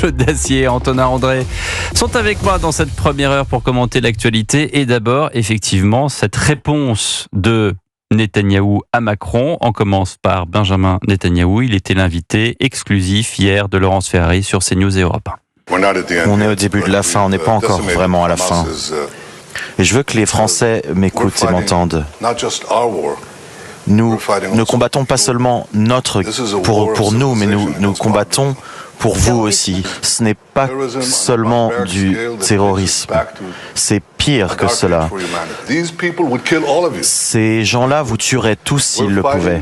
Jean-Claude Dacier et Antonin André sont avec moi dans cette première heure pour commenter l'actualité. Et d'abord, effectivement, cette réponse de Netanyahou à Macron. On commence par Benjamin Netanyahou. Il était l'invité exclusif hier de Laurence Ferrari sur CNews et Europe 1. On est au début de la fin, on n'est pas encore vraiment à la fin. Et je veux que les Français m'écoutent et m'entendent. Nous ne combattons pas seulement pour nous, mais nous combattons pour vous aussi. Ce n'est pas seulement du terrorisme. C'est pire que cela. Ces gens-là vous tueraient tous s'ils le pouvaient.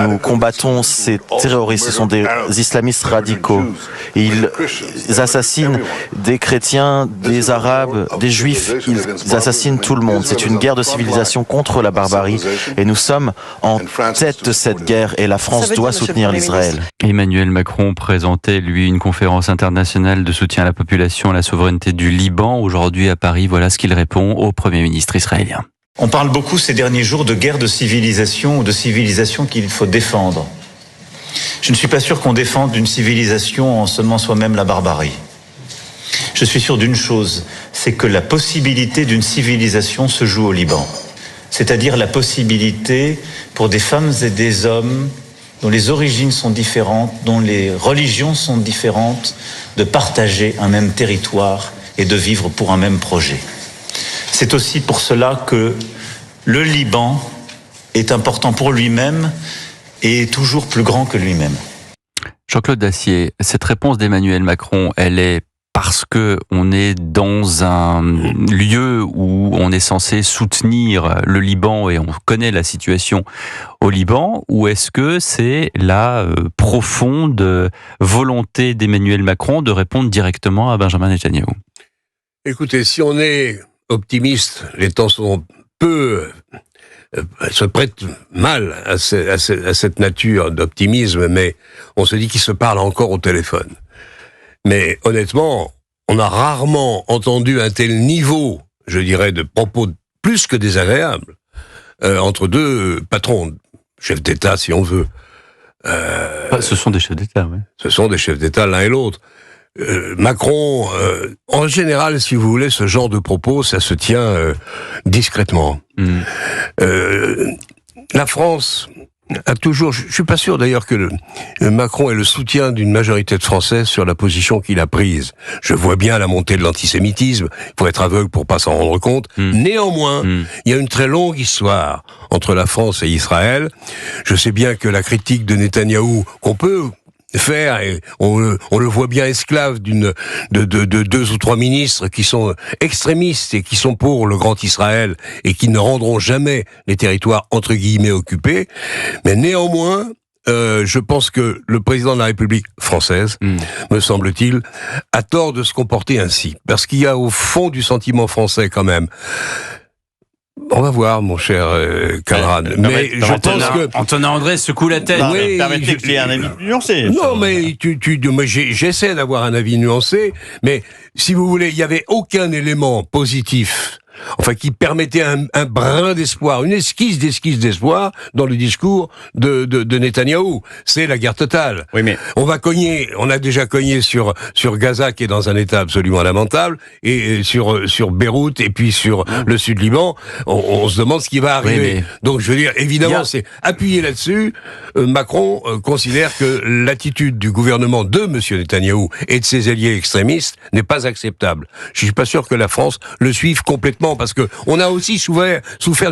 Nous combattons ces terroristes. Ce sont des islamistes radicaux. Ils assassinent des chrétiens, des arabes, des juifs. Ils assassinent tout le monde. C'est une guerre de civilisation contre la barbarie. Et nous sommes en tête de cette guerre et la France doit soutenir l'Israël. Emmanuel Macron présentait, lui, une conférence internationale de soutien à la population et à la souveraineté du Liban. Aujourd'hui, à Paris, voilà ce qu'il répond au Premier ministre israélien. On parle beaucoup ces derniers jours de guerre de civilisation ou de civilisation qu'il faut défendre. Je ne suis pas sûr qu'on défende une civilisation en semant soi-même la barbarie. Je suis sûr d'une chose, c'est que la possibilité d'une civilisation se joue au Liban. C'est-à-dire la possibilité pour des femmes et des hommes dont les origines sont différentes, dont les religions sont différentes, de partager un même territoire et de vivre pour un même projet. C'est aussi pour cela que le Liban est important pour lui-même et est toujours plus grand que lui-même. Jean-Claude Dacier, cette réponse d'Emmanuel Macron, elle est parce que on est dans un lieu où on est censé soutenir le Liban et on connaît la situation au Liban, ou est-ce que c'est la profonde volonté d'Emmanuel Macron de répondre directement à Benjamin Netanyahou? Écoutez, si on est optimiste, les temps sont se prêtent mal à cette nature d'optimisme, mais on se dit qu'ils se parlent encore au téléphone. Mais honnêtement, on a rarement entendu un tel niveau, je dirais, de propos plus que désagréables entre deux patrons, chefs d'État si on veut. Ce sont des chefs d'État, oui. Ce sont des chefs d'État l'un et l'autre. Macron, en général, si vous voulez, ce genre de propos, ça se tient discrètement. La France a toujours, je suis pas sûr d'ailleurs que Macron ait le soutien d'une majorité de Français sur la position qu'il a prise. Je vois bien la montée de l'antisémitisme, il faut être aveugle pour pas s'en rendre compte. Néanmoins, il y a une très longue histoire entre la France et Israël. Je sais bien que la critique de Netanyahou, qu'on peut faire, et on le voit bien esclave de deux ou trois ministres qui sont extrémistes et qui sont pour le grand Israël et qui ne rendront jamais les territoires entre guillemets occupés. Mais néanmoins, je pense que le président de la République française, me semble-t-il, a tort de se comporter ainsi. Parce qu'il y a au fond du sentiment français quand même. On va voir, mon cher camarade. Mais je pense que Antonin André secoue la tête. Oui, permettez qu'il y ait un avis nuancé. Non, mais j'essaie d'avoir un avis nuancé, mais si vous voulez, il n'y avait aucun élément positif, enfin qui permettait un brin d'espoir, une esquisse d'espoir dans le discours de Netanyahou. C'est la guerre totale. Oui, mais on a déjà cogné sur Gaza qui est dans un état absolument lamentable, et sur Beyrouth et puis sur le sud Liban. On se demande ce qui va arriver. Oui, mais donc je veux dire, évidemment, c'est appuyé là-dessus. Macron considère que l'attitude du gouvernement de M. Netanyahou et de ses alliés extrémistes n'est pas acceptable. Je suis pas sûr que la France le suive complètement, parce que on a aussi souffert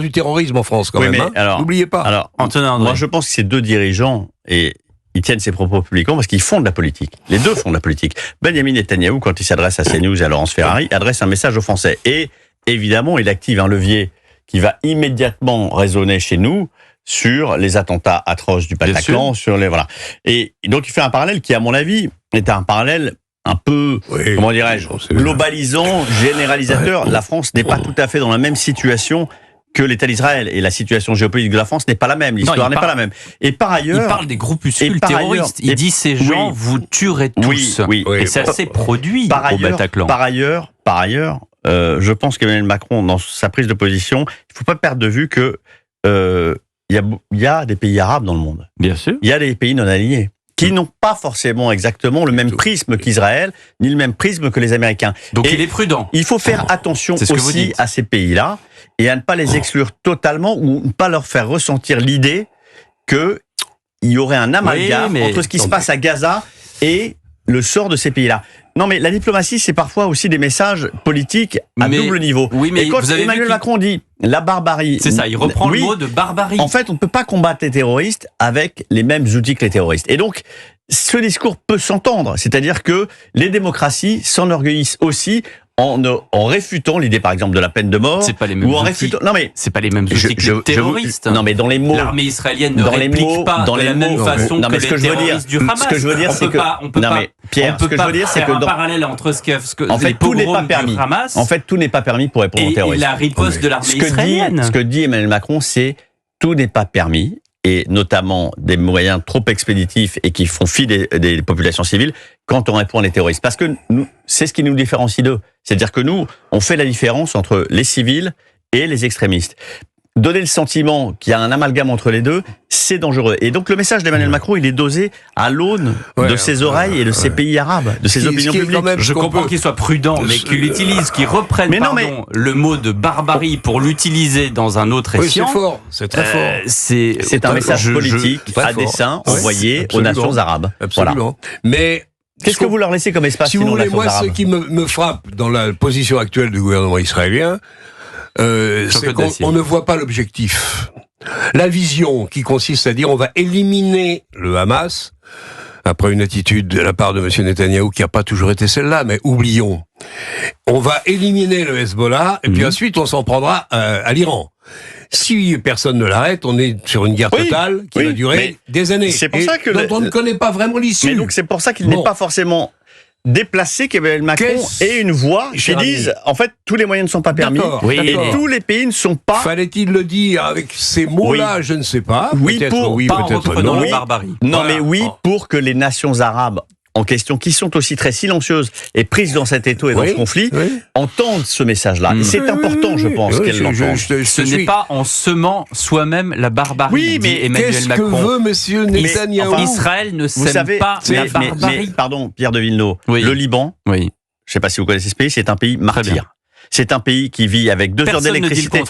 du terrorisme en France quand même. mais hein. alors, N'oubliez pas. Alors, Antonin André. moi je pense que ces deux dirigeants, et ils tiennent ces propos publiquement parce qu'ils font de la politique. Les deux font de la politique. Benjamin Netanyahou, quand il s'adresse à CNews et à Laurence Ferrari, adresse un message aux Français. Et évidemment, il active un levier qui va immédiatement résonner chez nous sur les attentats atroces du Bataclan, sur les voilà. Et donc il fait un parallèle qui, à mon avis, est un parallèle un peu, comment dirais-je, globalisant, généralisateur. La France n'est pas tout à fait dans la même situation que l'État d'Israël. Et la situation géopolitique de la France n'est pas la même. L'histoire n'est pas la même. Et par ailleurs... Il parle des groupuscules terroristes. Il dit ces gens vous tuerez tous. Oui. Et ça s'est produit au Bataclan. Par ailleurs, je pense qu'Emmanuel Macron, dans sa prise de position, il ne faut pas perdre de vue que il y a des pays arabes dans le monde. Bien sûr. Il y a des pays non alignés. qui n'ont pas forcément exactement le même prisme qu'Israël, ni le même prisme que les Américains. Donc et il est prudent. Il faut faire attention aussi à ces pays-là et à ne pas les exclure totalement ou ne pas leur faire ressentir l'idée qu'il y aurait un amalgame entre ce qui se passe à Gaza et le sort de ces pays-là. Non, mais la diplomatie, c'est parfois aussi des messages politiques à double niveau. Oui, mais et quand Emmanuel Macron dit la barbarie... C'est ça, il reprend le mot de barbarie. En fait, on ne peut pas combattre les terroristes avec les mêmes outils que les terroristes. Et donc, ce discours peut s'entendre. C'est-à-dire que les démocraties s'enorgueillissent aussi en réfutant l'idée, par exemple, de la peine de mort. C'est pas les mêmes ou en outils. réfutant... Non, mais c'est pas les mêmes outils que les terroristes. Non, mais dans les mots... L'armée israélienne ne réplique pas de la même façon que les terroristes du Hamas. Ce que je veux dire, c'est que... Non, mais Pierre, ce que je veux dire, c'est que... un parallèle entre ce que en fait, les tout n'est pas pogroms permis. du Hamas... En fait, tout n'est pas permis pour répondre aux terroristes. Et la riposte de l'armée israélienne. Ce que dit Emmanuel Macron, c'est tout n'est pas permis, et notamment des moyens trop expéditifs et qui font fi des populations civiles quand on répond à les terroristes. Parce que c'est ce qui nous différencie d'eux. C'est-à-dire que nous, on fait la différence entre les civils et les extrémistes. Donner le sentiment qu'il y a un amalgame entre les deux, c'est dangereux. Et donc le message d'Emmanuel Macron, il est dosé à l'aune de ses oreilles et de ces pays arabes, de ses opinions publiques. Je comprends qu'il soit prudent, mais qu'il utilise, qu'il reprenne le mot de barbarie pour l'utiliser dans un autre escient. C'est fort, c'est très fort. C'est un message politique à dessein envoyé aux nations arabes. Absolument. Voilà. Mais qu'est-ce que vous leur laissez comme espace? Si vous voulez, moi, ce qui me frappe dans la position actuelle du gouvernement israélien, c'est qu'on ne voit pas l'objectif. La vision qui consiste à dire on va éliminer le Hamas, après une attitude de la part de M. Netanyahou qui n'a pas toujours été celle-là, mais oublions. On va éliminer le Hezbollah, et puis ensuite on s'en prendra à l'Iran. Si personne ne l'arrête, on est sur une guerre totale qui va durer des années. C'est pour ça que dont on ne connaît pas vraiment l'issue. Mais donc c'est pour ça qu'il n'est pas forcément déplacé qu'Emmanuel Macron ait une voix qui dise en fait tous les moyens ne sont pas permis et tous les pays ne sont pas. Fallait-il le dire avec ces mots-là? Je ne sais pas. Peut-être non. La barbarie. Non, mais pour que les nations arabes en question, qui sont aussi très silencieuses et prises dans cet étau et dans ce conflit, entendent ce message-là. Et c'est important, je pense, qu'elles l'entendent. Ce n'est pas en semant soi-même la barbarie. Oui, mais qu'est-ce que veut Monsieur Netanyahou? Israël ne sème pas la barbarie. Mais, pardon, Pierre de Villeneuve, le Liban, je ne sais pas si vous connaissez ce pays, c'est un pays martyr. C'est un pays qui vit avec 2 heures d'électricité,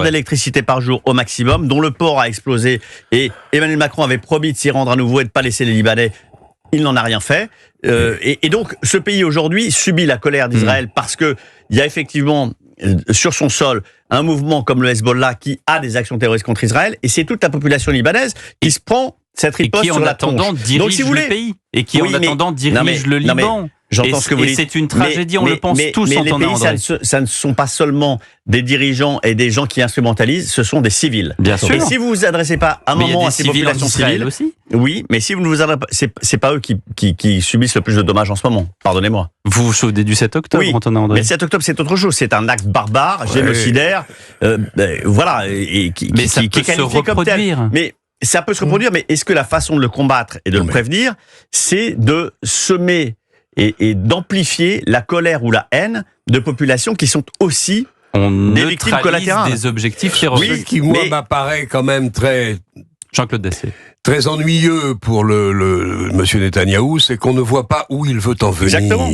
d'électricité par jour au maximum, dont le port a explosé. Et Emmanuel Macron avait promis de s'y rendre à nouveau et de ne pas laisser les Libanais. Il n'en a rien fait. Et donc, ce pays aujourd'hui subit la colère d'Israël parce que il y a effectivement sur son sol un mouvement comme le Hezbollah qui a des actions terroristes contre Israël, et c'est toute la population libanaise qui se prend cette riposte sur la tronche. Donc, si vous voulez, le pays et qui en attendant dirige le Liban. J'entends ce que vous dites. C'est une tragédie, on le pense tous en entendant André. Ça ne sont pas seulement des dirigeants et des gens qui instrumentalisent, ce sont des civils. Bien sûr. Et si vous vous adressez pas un moment à ces populations civiles aussi. Oui, mais si vous ne vous adressez pas, c'est pas eux qui subissent le plus de dommages en ce moment. Pardonnez-moi. Vous vous souvenez du 7 octobre, Antonin André? Mais le 7 octobre, c'est autre chose. C'est un acte barbare, génocidaire, voilà, et qui est qualifié comme tel. Mais ça peut se reproduire, mais est-ce que la façon de le combattre et de le prévenir, c'est de semer et d'amplifier la colère ou la haine de populations qui sont aussi des victimes collatérales, des objectifs terroristes. Ce qui, moi, m'apparaît quand même Jean-Claude Dacier. Très ennuyeux pour le monsieur Netanyahou, c'est qu'on ne voit pas où il veut en venir. Exactement.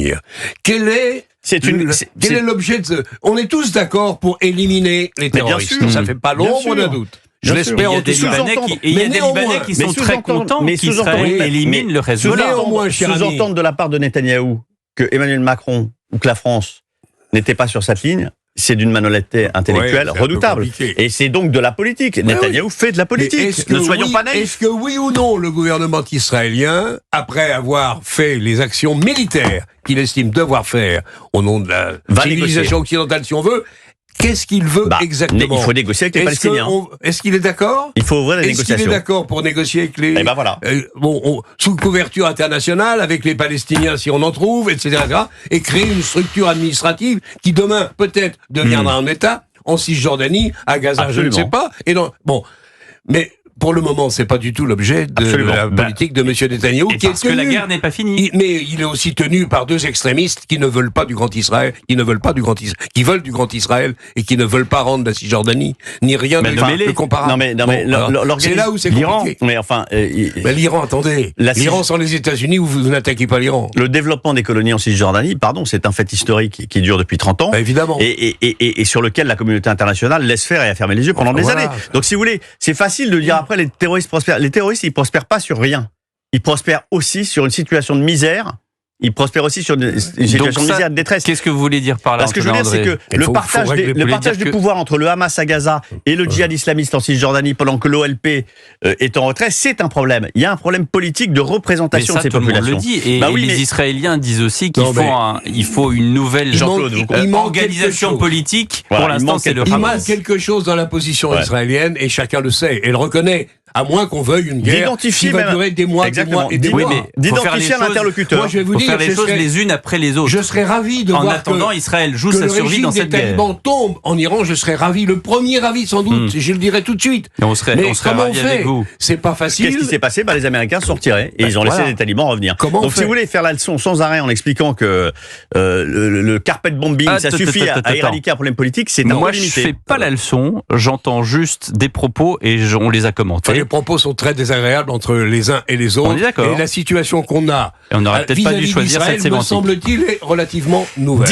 Quel est l'objet de... On est tous d'accord pour éliminer les terroristes. Ça fait pas l'ombre d'un doute. Je l'espère en tout cas. Il y a des Libanais qui sont très contents qu'Israël élimine le Hezbollah. Sous-entendre de la part de Netanyahou que Emmanuel Macron ou que la France n'était pas sur cette ligne, c'est d'une malhonnêteté intellectuelle redoutable. Et c'est donc de la politique. Netanyahou fait de la politique. Ne soyons pas naïfs. Est-ce que oui ou non, le gouvernement israélien, après avoir fait les actions militaires qu'il estime devoir faire au nom de la civilisation occidentale, si on veut, qu'est-ce qu'il veut exactement? Il faut négocier avec les Palestiniens. Est-ce qu'il est d'accord? Il faut ouvrir la négociation. Est-ce qu'il est d'accord pour négocier avec les... voilà. Sous couverture internationale, avec les Palestiniens si on en trouve, etc. Et créer une structure administrative qui demain, peut-être, deviendra un État, en Cisjordanie, à Gaza, je ne sais pas. Mais pour le moment, c'est pas du tout l'objet de la politique de M. Netanyahou. Parce que la guerre n'est pas finie. Mais il est aussi tenu par deux extrémistes qui ne veulent pas du Grand Israël, qui veulent du Grand Israël et qui ne veulent pas rendre la Cisjordanie, ni rien de comparable. C'est là où c'est compliqué. Mais enfin, l'Iran, attendez. L'Iran sans les États-Unis, vous n'attaquez pas l'Iran. Le développement des colonies en Cisjordanie, c'est un fait historique qui dure depuis 30 ans. Évidemment. Et sur lequel la communauté internationale laisse faire et a fermé les yeux pendant des années. Donc, si vous voulez, c'est facile de dire après les terroristes prospèrent. Les terroristes, ils prospèrent pas sur rien. Ils prospèrent aussi sur une situation de misère. Ils prospèrent aussi sur une situation de misère et de détresse. Qu'est-ce que vous voulez dire par là? Ce que je veux dire, c'est que le partage du pouvoir entre le Hamas à Gaza et le djihad islamiste en Cisjordanie pendant que l'OLP est en retrait, c'est un problème. Il y a un problème politique de représentation de ces populations. Le dit. Et les Israéliens disent aussi qu'il faut une nouvelle organisation politique. Pour l'instant, c'est le Hamas. Il manque quelque chose dans la position israélienne et chacun le sait et le reconnaît. À moins qu'on veuille une guerre qui va durer des mois, des mois et des mois. D'identifier un interlocuteur. Moi, je vais vous dire, faire les choses les unes après les autres. Je serais ravi de voir en attendant, Israël joue sa survie dans cette guerre. Que le régime des talibans tombe en Iran, je serais ravi, le premier ravi sans doute, je le dirais tout de suite. On serait ravis avec vous. C'est pas facile. Qu'est-ce qui s'est passé? Les Américains sont retirés et ils ont laissé les talibans revenir. Donc si vous voulez faire la leçon sans arrêt en expliquant que le carpet bombing, ça suffit à éradiquer un problème politique, c'est un peu limité. Moi, je fais pas la leçon, j'entends juste des propos et on les a commentés. Les propos sont très désagréable entre les uns et les autres. On est d'accord. Et la situation qu'on a on n'aurait peut-être pas dû choisir cette sémantique. me semble-t-il, est relativement nouvelle.